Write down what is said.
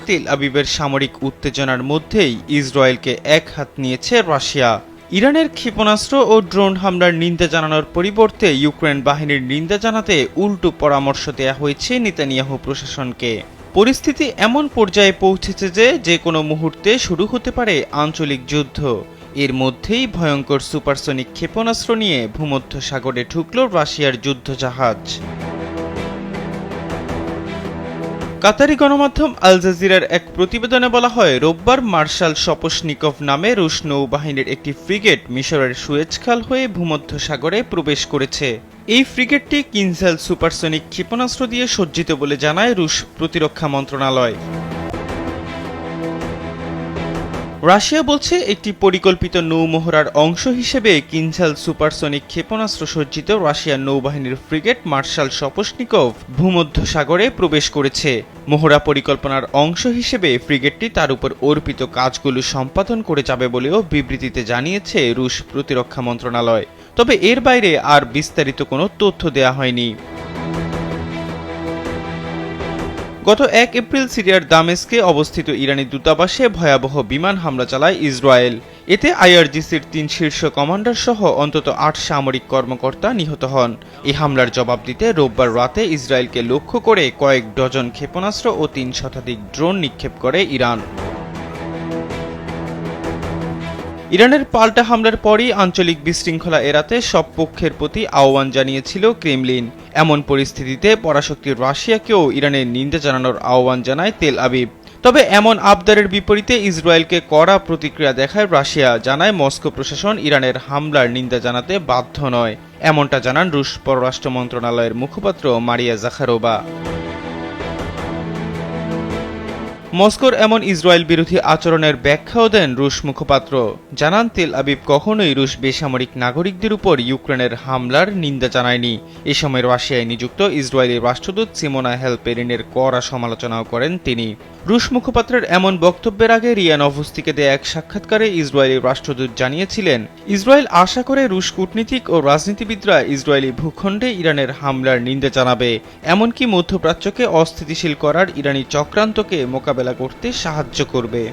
তেল আবিবের সামরিক উত্তেজনার মধ্যেই ইসরায়েলকে এক হাত নিয়েছে রাশিয়া। ইরানের ক্ষেপণাস্ত্র ও ড্রোন হামলার নিন্দা জানানোর পরিবর্তে ইউক্রেন বাহিনীর নিন্দা জানাতে উল্টো পরামর্শ দেয়া হয়েছে নেতানিয়াহু প্রশাসনকে। পরিস্থিতি এমন পর্যায়ে পৌঁছেছে যে কোনো মুহূর্তে শুরু হতে পারে আঞ্চলিক যুদ্ধ। এর মধ্যেই ভয়ঙ্কর সুপারসনিক ক্ষেপণাস্ত্র নিয়ে ভূমধ্যসাগরে ঢুকল রাশিয়ার যুদ্ধজাহাজ। কাতারি গণমাধ্যম আল জাজিরার এক প্রতিবেদনে বলা হয়, রোববার মার্শাল সপসনিকভ নামে রুশ নৌবাহিনীর একটি ফ্রিগেট মিশরের সুয়েজ খাল হয়ে ভূমধ্যসাগরে প্রবেশ করেছে। এই ফ্রিগেটটি কিনঝাল সুপারসনিক ক্ষেপণাস্ত্র দিয়ে সজ্জিত বলে জানায় রুশ প্রতিরক্ষা মন্ত্রণালয়। রাশিয়া বলছে, একটি পরিকল্পিত নৌমহড়ার অংশ হিসেবে কিনঝাল সুপারসনিক ক্ষেপণাস্ত্র সজ্জিত রাশিয়ার নৌবাহিনীর ফ্রিগেট মার্শাল সপসনিকভ ভূমধ্যসাগরে প্রবেশ করেছে। মহড়া পরিকল্পনার অংশ হিসেবে ফ্রিগেটটি তার উপর অর্পিত কাজগুলো সম্পাদন করে যাবে বলেও বিবৃতিতে জানিয়েছে রুশ প্রতিরক্ষা মন্ত্রণালয়। তবে এর বাইরে আর বিস্তারিত কোনো তথ্য দেয়া হয়নি। গত ১ এপ্রিল সিরিয়ার দামেস্কে অবস্থিত ইরানি দূতাবাসে ভয়াবহ বিমান হামলা চালায় ইসরায়েল। এতে আইআরজিসির ৩ শীর্ষ কমান্ডার সহ অন্তত ৮ সামরিক কর্মকর্তা নিহত হন। এই হামলার জবাব দিতে রোববার রাতে ইসরায়েলকে লক্ষ্য করে কয়েক ডজন ক্ষেপণাস্ত্র ও ৩ শতাধিক ড্রোন নিক্ষেপ করে ইরান। ইরানের পাল্টা হামলার পরই আঞ্চলিক বিশৃঙ্খলা এড়াতে সব পক্ষের প্রতি আহ্বান জানিয়েছিল ক্রেমলিন। এমন পরিস্থিতিতে পরাশক্তি রাশিয়াকেও ইরানের নিন্দা জানানোর আহ্বান জানায় তেল আবিব। তবে এমন আবদারের বিপরীতে ইসরায়েলকে কড়া প্রতিক্রিয়া দেখায় রাশিয়া। জানায়, মস্কো প্রশাসন ইরানের হামলার নিন্দা জানাতে বাধ্য নয়। এমনটা জানান রুশ পররাষ্ট্র মন্ত্রণালয়ের মুখপাত্র মারিয়া জাখারোভা। মস্কোর এমন ইসরায়েল বিরোধী আচরণের ব্যাখ্যাও দেন রুশ মুখপাত্র। জানান, তেল আবিব কখনোই রুশ বেসামরিক নাগরিকদের উপর ইউক্রেনের হামলার নিন্দা জানায়নি। এ সময় রাশিয়ায় নিযুক্ত ইসরায়েলি রাষ্ট্রদূত সিমোনা হেলপেরিনের কড়া সমালোচনাও করেন তিনি। রুশ মুখপাত্রের এমন বক্তব্যের আগে রিয়া নভোস্তিকে দেয়া এক সাক্ষাৎকারে ইসরায়েলি রাষ্ট্রদূত জানিয়েছিলেন, ইসরায়েল আশা করে রুশ কূটনীতিক ও রাজনীতিবিদরা ইসরায়েলি ভূখণ্ডে ইরানের হামলার নিন্দা জানাবে, এমনকি মধ্যপ্রাচ্যকে অস্থিতিশীল করার ইরানি চক্রান্তকে মোকাবেলা করতে সাহায্য করবে।